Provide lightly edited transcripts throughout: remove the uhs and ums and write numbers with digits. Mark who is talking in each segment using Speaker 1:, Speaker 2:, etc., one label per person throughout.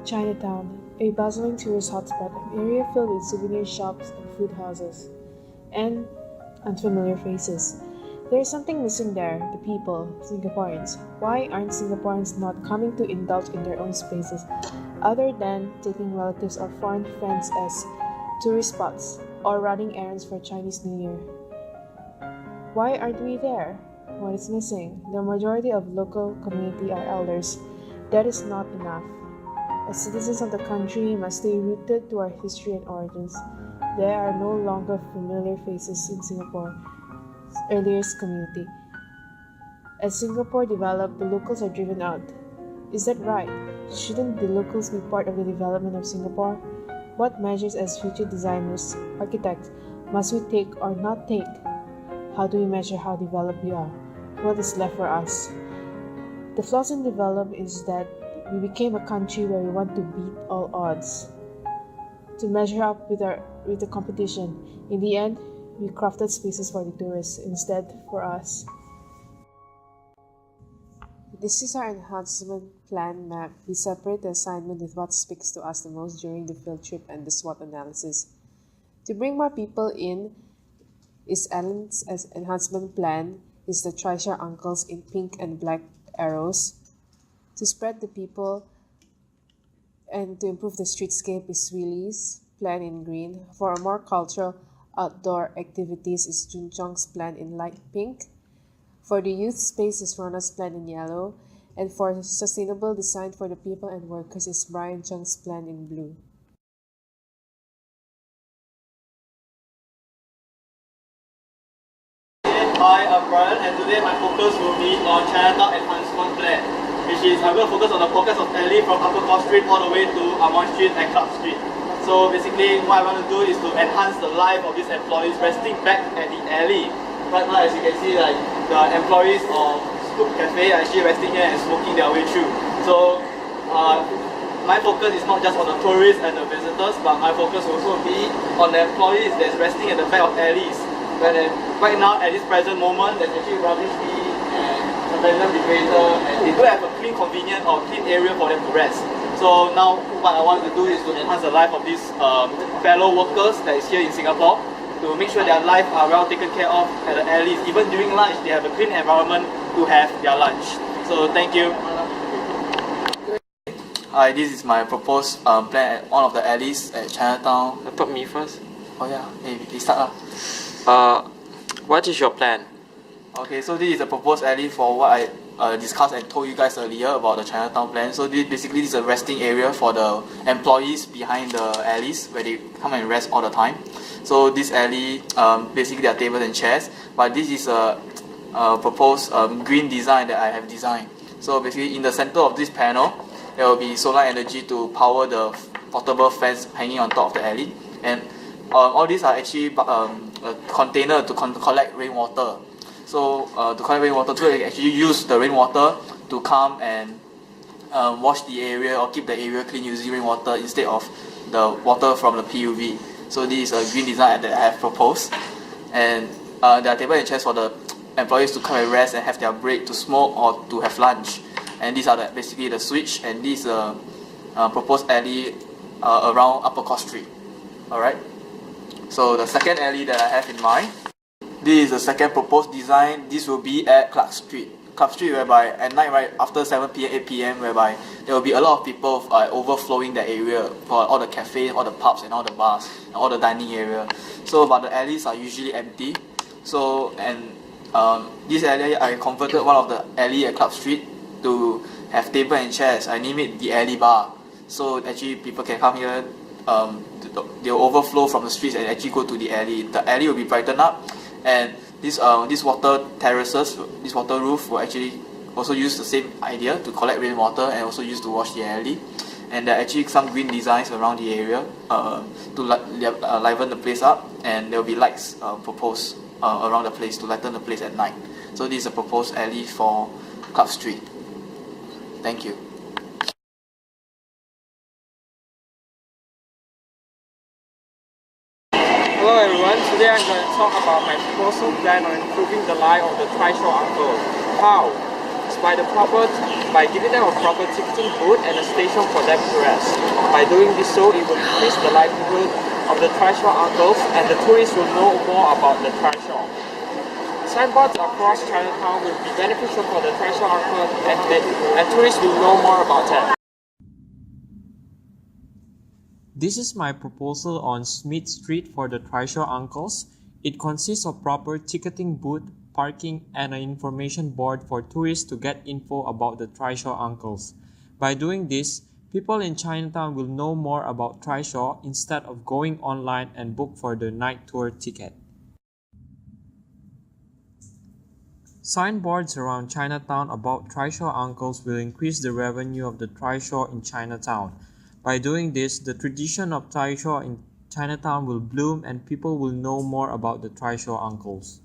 Speaker 1: Chinatown, a bustling tourist hotspot, an area filled with souvenir shops and food houses, and unfamiliar faces. There is something missing there, the people, Singaporeans. Why aren't Singaporeans not coming to indulge in their own spaces, other than taking relatives or foreign friends as tourist spots or running errands for Chinese New Year? Why aren't we there? What is missing? The majority of local community are elders. That is not enough. As citizens of the country, we must stay rooted to our history and origins. There are no longer familiar faces in Singapore's earliest community. As Singapore develops, the locals are driven out. Is that right? Shouldn't the locals be part of the development of Singapore? What measures as future designers, architects, must we take or not take? How do we measure how developed we are? What is left for us? The flaws in development is that we became a country where we want to beat all odds, to measure up with the competition. In the end, we crafted spaces for the tourists instead for us. This is our enhancement plan map. We separate the assignment with what speaks to us the most during the field trip and the SWOT analysis. To bring more people in is Alan's enhancement plan is the Trisha uncles in pink and black arrows. To spread the people and to improve the streetscape is Willy's plan in green. For a more cultural outdoor activities is Jun Chong's plan in light pink. For the youth space is Rona's plan in yellow. And for sustainable design for the people and workers is Brian Chung's plan in blue.
Speaker 2: Hi, I'm Brian, and today my focus will be on Chinatown Enhancement Plan, which is I'm going to focus on the focus of alley from Upper Cross Street all the way to Amoy Street and Clark Street. So basically, what I want to do is to enhance the life of these employees resting back at the alley. Right now, as you can see, like the employees of Scoop Cafe are actually resting here and smoking their way through. So my focus is not just on the tourists and the visitors, but my focus will also be on the employees that's resting at the back of alleys. When right now, at this present moment, there's actually rubbish bin and a random generator, and they do have a clean, convenient or clean area for them to rest. So now, what I want to do is to enhance the life of these fellow workers that is here in Singapore, to make sure their life are well taken care of at the alleys. Even during lunch, they have a clean environment to have their lunch. So thank you. Hi, this is my proposed plan at one of the alleys at Chinatown.
Speaker 3: I thought me first.
Speaker 2: Oh yeah, hey, we start.
Speaker 3: What is your plan?
Speaker 2: Okay, so this is a proposed alley for what I discussed and told you guys earlier about the Chinatown plan. So this is a resting area for the employees behind the alleys where they come and rest all the time. So this alley, basically there are tables and chairs, but this is a proposed green design that I have designed. So basically in the center of this panel, there will be solar energy to power the portable fans hanging on top of the alley. And all these are actually a container to collect rainwater. So to collect rainwater, so they can actually use the rainwater to come and wash the area or keep the area clean using rainwater instead of the water from the PUV. So this is a green design that I have proposed. And there are tables and chairs for the employees to come and rest and have their break to smoke or to have lunch. And these are basically the switch, and this is a proposed alley around Upper Cross Street. Alright. So the second alley that I have in mind, this is the second proposed design. This will be at Clark Street. Clark Street, whereby at night, right after 7 p.m., 8 p.m., whereby there will be a lot of people overflowing that area for all the cafes, all the pubs, and all the bars, and all the dining area. So, but the alleys are usually empty. So, and this alley, I converted one of the alley at Clark Street to have table and chairs. I name it the alley bar. So actually, people can come here. They'll overflow from the streets and actually go to the alley. The alley will be brightened up, and this water terraces, this water roof will actually also use the same idea to collect rainwater and also use to wash the alley. And there are actually some green designs around the area to liven the place up, and there will be lights proposed around the place to lighten the place at night. So this is a proposed alley for Clark Street. Thank you.
Speaker 3: Hello everyone, today I'm going to talk about my proposal plan on improving the life of the Trishaw uncles. How? by giving them a proper ticketing booth and a station for them to rest. By doing this so, it will increase the livelihood of the trishaw uncles and the tourists will know more about the trishaw. Signboards across Chinatown will be beneficial for the trishaw uncles and tourists will know more about it.
Speaker 4: This is my proposal on Smith Street for the trishaw uncles. It consists of proper ticketing booth, parking, and an information board for tourists to get info about the trishaw uncles. By doing this, people in Chinatown will know more about trishaw instead of going online and book for the night tour ticket. Signboards around Chinatown about trishaw uncles will increase the revenue of the trishaw in Chinatown. By doing this, the tradition of trishaw in Chinatown will bloom and people will know more about the trishaw uncles.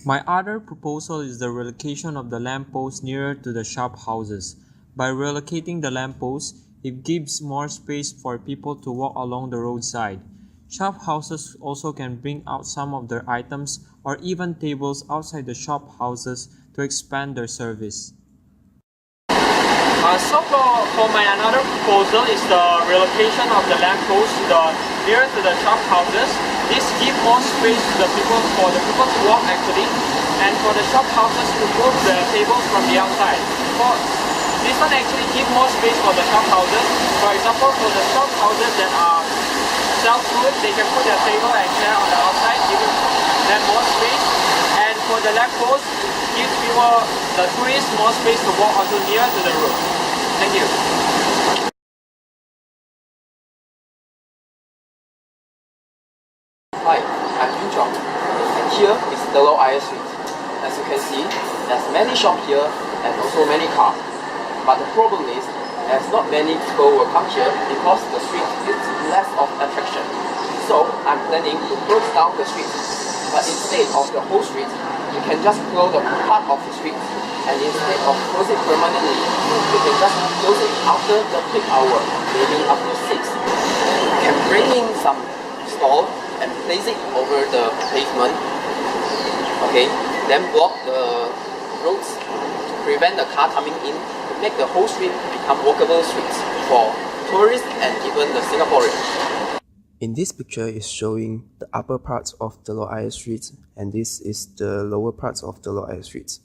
Speaker 4: My other proposal is the relocation of the lampposts nearer to the shop houses. By relocating the lampposts, it gives more space for people to walk along the roadside. Shop houses also can bring out some of their items or even tables outside the shop houses to expand their service.
Speaker 3: So for my another proposal is the relocation of the lampposts nearer to the shop houses. This gives more space to for the people to walk actually, and for the shop houses to move the tables from the outside. This one actually gives more space for the shop houses. For example, for the shop houses that sell food, they can put their table and chair on the outside, giving them more space. And for the lampposts, it gives the tourists more space to walk onto near to the road. Thank you.
Speaker 5: Hi, I'm Yun Chong, and here is Telok Ayer Street. As you can see, there's many shops here and also many cars. But the problem is, there's not many people will come here because the street is less of attraction. So I'm planning to close down the street. But instead of the whole street, you can just close a part of the street. And instead of closing it permanently, you can just close it after the peak hour, maybe after 6. You can bring in some stall and place it over the pavement. Okay, then block the roads to prevent the car coming in, to make the whole street become walkable streets for tourists and even the Singaporeans.
Speaker 6: In this picture is showing the upper parts of Telok Ayer Street, and this is the lower parts of Telok Ayer Street.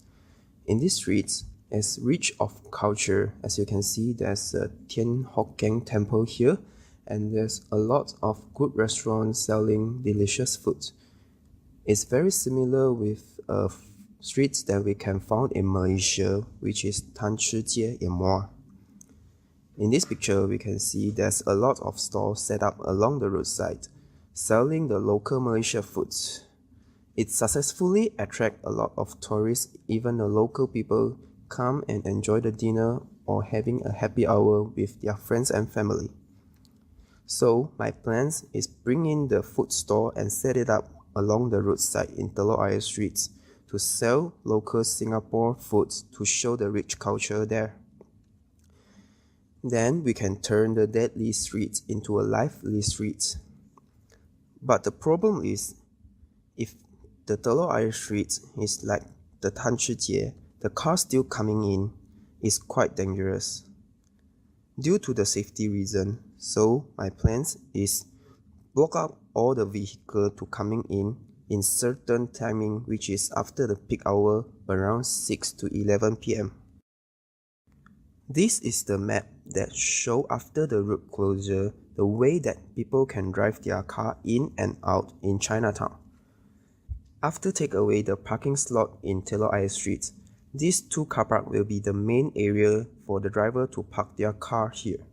Speaker 6: In this street, it's rich of culture. As you can see, there's a Tien Hock Keng temple here, and there's a lot of good restaurants selling delicious food. It's very similar with streets that we can find in Malaysia, which is Tan Chi Jie in Muar. In this picture, we can see there's a lot of stalls set up along the roadside, selling the local Malaysia foods. It successfully attracts a lot of tourists. Even the local people come and enjoy the dinner or having a happy hour with their friends and family. So my plans is bring in the food store and set it up along the roadside in Telok Ayer Street to sell local Singapore foods to show the rich culture there. Then we can turn the deadly street into a lively street. But the problem is, if the Telok Ayer Street is like the Tan Chi Jie, the car still coming in is quite dangerous. Due to the safety reason, so my plans is block up all the vehicle to coming in certain timing, which is after the peak hour around 6 to 11 p.m. This is the map that show after the road closure the way that people can drive their car in and out in Chinatown. After take away the parking slot in Telok Ayer Street, these two car park will be the main area for the driver to park their car here.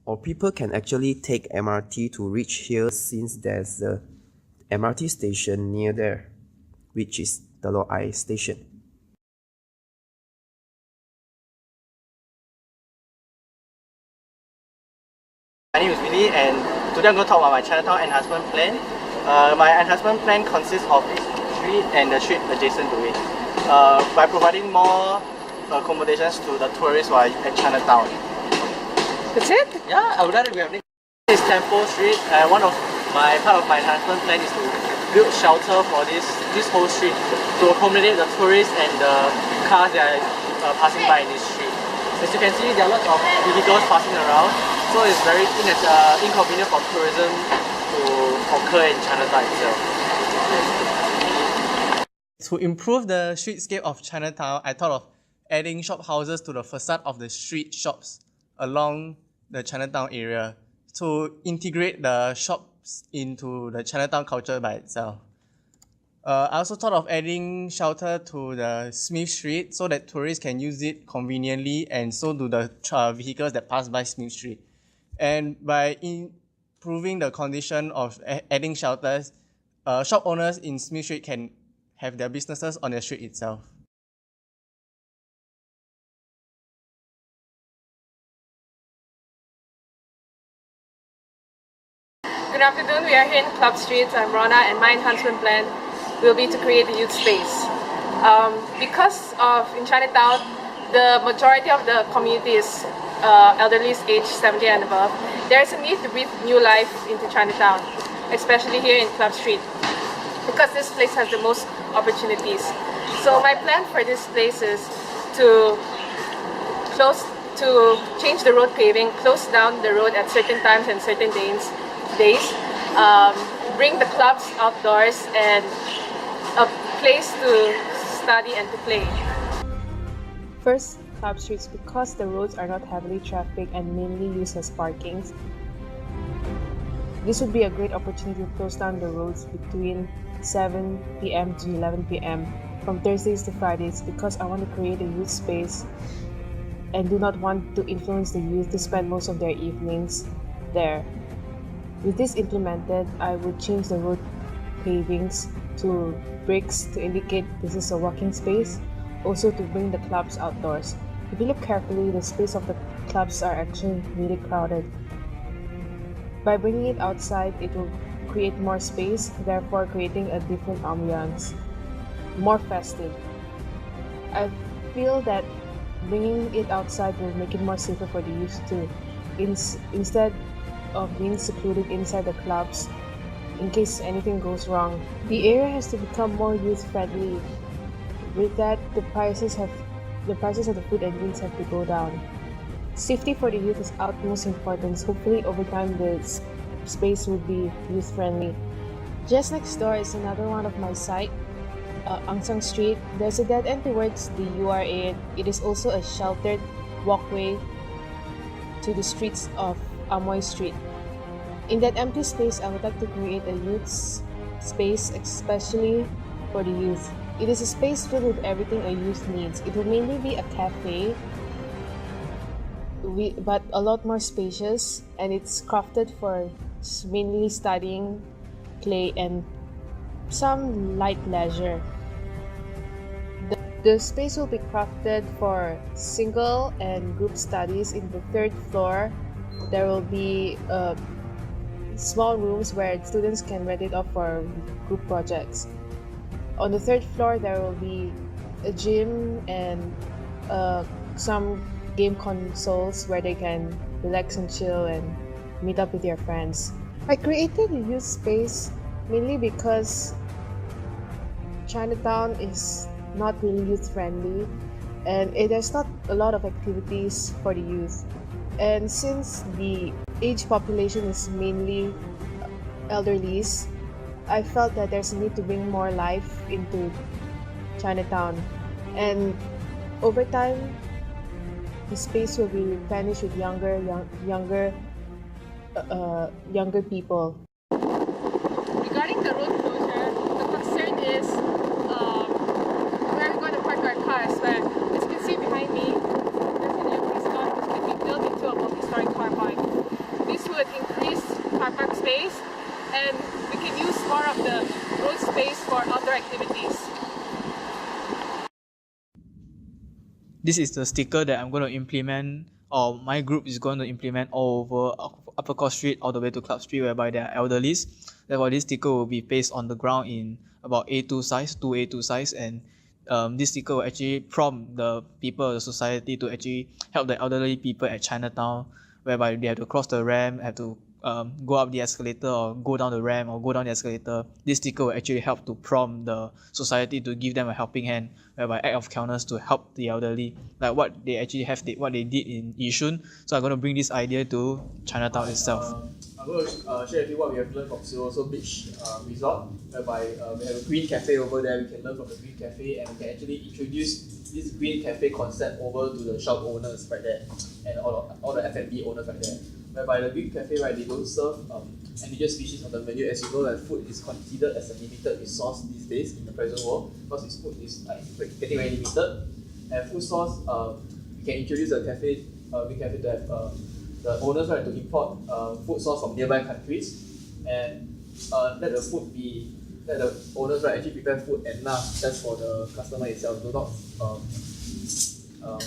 Speaker 6: Or people can actually take MRT to reach here since there's a MRT station near there, which is Telok Ayer Station.
Speaker 7: My name is Willie, and today I'm going to talk about my Chinatown enhancement plan. My enhancement plan consists of a street and the street adjacent to it, by providing more accommodations to the tourists while at Chinatown.
Speaker 3: That's it?
Speaker 7: Yeah, I would like to have this Temple Street. One of my part of my enhancement plan is to built shelter for this whole street to accommodate the tourists and the cars that are passing by in this street. As you can see, there are lots of vehicles passing around, so it's very inconvenient for tourism to occur in Chinatown itself. To improve the streetscape of Chinatown, I thought of adding shop houses to the facade of the street shops along the Chinatown area to integrate the shops into the Chinatown culture by itself. I also thought of adding shelter to the Smith Street so that tourists can use it conveniently, and so do the vehicles that pass by Smith Street. And by improving the condition of adding shelters, shop owners in Smith Street can have their businesses on the street itself.
Speaker 8: Good afternoon, we are here in Club Street. I'm Rona, and my enhancement plan will be to create a youth space. Because in Chinatown, the majority of the community is elderly aged 70 and above, there is a need to breathe new life into Chinatown, especially here in Club Street, because this place has the most opportunities. So my plan for this place is to change the road paving, close down the road at certain times and certain days, bring the clubs outdoors, and a place to study and to play.
Speaker 1: First, Club Streets, because the roads are not heavily trafficked and mainly used as parkings. This would be a great opportunity to close down the roads between 7 p.m. to 11 p.m. from Thursdays to Fridays, because I want to create a youth space and do not want to influence the youth to spend most of their evenings there. With this implemented, I would change the road pavings to bricks to indicate this is a walking space, also to bring the clubs outdoors. If you look carefully, the space of the clubs are actually really crowded. By bringing it outside, it will create more space, therefore creating a different ambiance, more festive. I feel that bringing it outside will make it more safer for the youth too, instead of being secluded inside the clubs in case anything goes wrong. The area has to become more youth-friendly. With that, the prices of the food and drinks have to go down. Safety for the youth is utmost importance. Hopefully, over time, the space will be youth-friendly. Just next door is another one of my site, Angsang Street. There's a dead end towards the URA. It is also a sheltered walkway to the streets of Amoy Street. In that empty space, I would like to create a youth space, especially for the youth. It is a space filled with everything a youth needs. It will mainly be a cafe, but a lot more spacious, and it's crafted for mainly studying, play, and some light leisure. The space will be crafted for single and group studies. In the third floor, there will be small rooms where students can rent it out for group projects. On the third floor, there will be a gym and some game consoles where they can relax and chill and meet up with their friends. I created a youth space mainly because Chinatown is not really youth friendly, and there's not a lot of activities for the youth. And since the age population is mainly elderlies, I felt that there's a need to bring more life into Chinatown. And over time, the space will be replenished with younger people.
Speaker 8: Regarding the road closure, the concern is where we're going to park our cars. Where, as you can see behind me, there's a new police car which can be built into a multi-story car park. This would increase car park space, and we can use more of the road space for outdoor activities.
Speaker 9: This is the sticker that I'm going to implement, or my group is going to implement all over Upper Court Street all the way to Club Street, whereby there are elderlies. Therefore, this sticker will be pasted on the ground in about A2 size, 2A2 size, and this sticker will actually prompt the people of the society to actually help the elderly people at Chinatown, whereby they have to cross the ramp, have to go up the escalator or go down the ramp or go down the escalator, this sticker will actually help to prompt the society to give them a helping hand, whereby act of kindness to help the elderly, like what they actually what they did in Yishun. So I'm going to bring this idea to Chinatown itself.
Speaker 2: I'm going to share with you what we have learned from Siloso Beach Resort, whereby we have a green cafe over there. We can learn from the green cafe, and we can actually introduce this green cafe concept over to the shop owners right there, and all the F&B owners right there. Whereby the green cafe, right, they don't serve endangered species on the menu. As you know, that food is considered as a limited resource these days in the present world, because this food is getting very limited. And food source, we can introduce a cafe, green cafe to have the owners, right, to import food source from nearby countries, and let the owners, right, actually prepare food enough just for the customer itself. Do not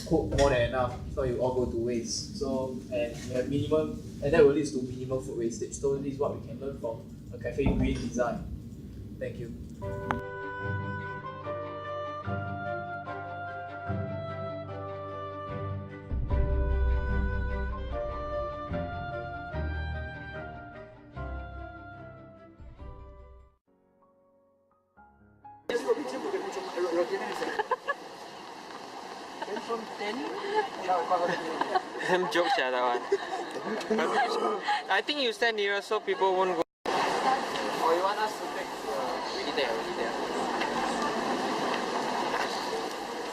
Speaker 2: cook more than enough, so you all go to waste. So, and we have minimum, and that will lead to minimum food wastage. So this is what we can learn from a cafe green design. Thank you.
Speaker 3: Them jokes, yeah, that one. I think you stand nearer so people won't go.
Speaker 5: Or you want us to take? Already there.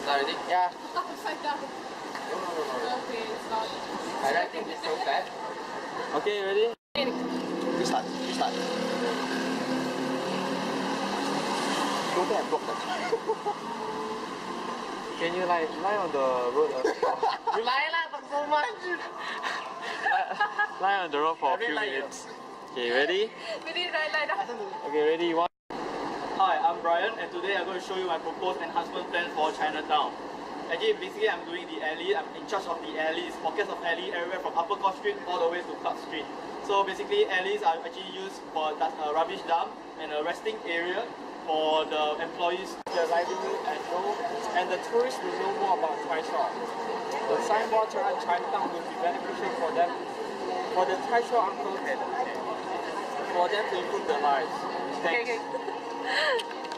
Speaker 5: Not ready?
Speaker 3: Yeah.
Speaker 8: Upside down.
Speaker 5: No.
Speaker 8: Okay, it's not.
Speaker 5: I don't think it's so bad.
Speaker 3: Okay, ready?
Speaker 5: We start. Go there and block them.
Speaker 3: Can you lie on the road?
Speaker 5: You lie so much.
Speaker 3: Lie on the road for a few minutes. Okay, ready?
Speaker 8: We did lie down.
Speaker 3: Okay, ready? One.
Speaker 7: Hi, I'm Brian, and today I'm going to show you my proposed enhancement plan for Chinatown. Actually, basically, I'm doing the alley. I'm in charge of the alleys, pockets of alley everywhere from Upper Court Street all the way to Clark Street. So basically, alleys are actually used for a rubbish dump and a resting area for the employees,
Speaker 3: The livelihood and the tourists will know more about Trishaw. The signboard around Chinatown will be beneficial for them, for the Trishaw uncles, and for them to improve their lives. Thanks.
Speaker 8: Okay.